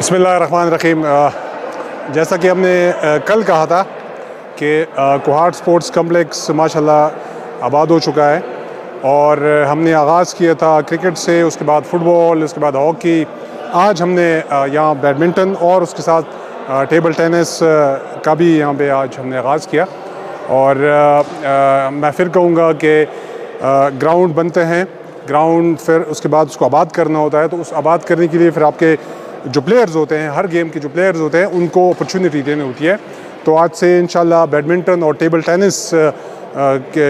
बिस्मिल्लाहिर्रहमानिर्रहीम। जैसा कि हमने कल कहा था कि कोहाट स्पोर्ट्स कम्प्लेक्स माशाल्लाह आबाद हो चुका है और हमने आगाज़ किया था क्रिकेट से, उसके बाद फ़ुटबॉल, उसके बाद हॉकी। आज हमने यहाँ बैडमिंटन और उसके साथ टेबल टेनिस का भी यहाँ पे आज हमने आगाज़ किया। और मैं फिर कहूँगा कि ग्राउंड बनते हैं, ग्राउंड फिर उसके बाद उसको आबाद करना होता है। तो उस आबाद करने के लिए फिर आपके जो प्लेयर्स होते हैं, हर गेम के जो प्लेयर्स होते हैं, उनको अपॉर्चुनिटी देनी होती है। तो आज से इंशाल्लाह बैडमिंटन और टेबल टेनिस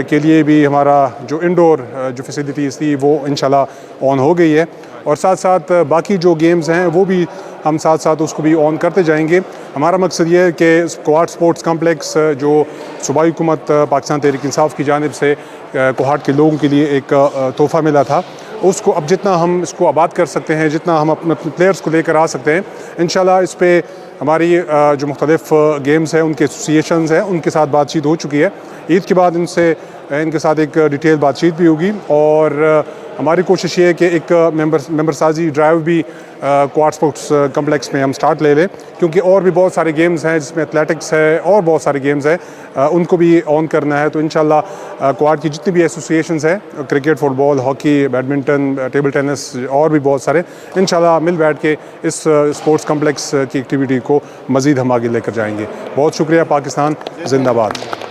के लिए भी हमारा जो इंडोर जो फैसिलिटीज़ थी वो इंशाल्लाह ऑन हो गई है। और साथ साथ बाकी जो गेम्स हैं वो भी हम साथ साथ उसको भी ऑन करते जाएंगे। हमारा मकसद ये है कि कोहाट स्पोर्ट्स कम्प्लेक्स जो सूबाई हुकूमत पाकिस्तान तहरीक इंसाफ की जानिब से कोहाट के लोगों के लिए एक तोहफ़ा मिला था, उसको अब जितना हम इसको आबाद कर सकते हैं, जितना हम अपने प्लेयर्स को लेकर आ सकते हैं, इंशाल्लाह इस पे हमारी जो मुख्तलिफ गेम्स हैं उनके एसोसिएशंस हैं उनके साथ बातचीत हो चुकी है। ईद के बाद इनके साथ एक डिटेल बातचीत भी होगी। और हमारी कोशिश ये है कि एक मेंबर साजी ड्राइव भी कोहाट स्पोर्ट्स कम्प्लेक्स में हम स्टार्ट ले लें, क्योंकि और भी बहुत सारे गेम्स हैं जिसमें एथलेटिक्स है और बहुत सारे गेम्स हैं, उनको भी ऑन करना है। तो इंशाल्लाह कोहाट की जितनी भी एसोसिएशंस हैं, cricket, football, hockey, badminton, table tennis और भी बहुत सारे, इंशाल्लाह मिल बैठ के इस स्पोर्ट्स कम्प्लेक्स की एक्टिविटी को मज़ीद हम आगे लेकर जाएंगे। बहुत शुक्रिया। पाकिस्तान जिंदाबाद।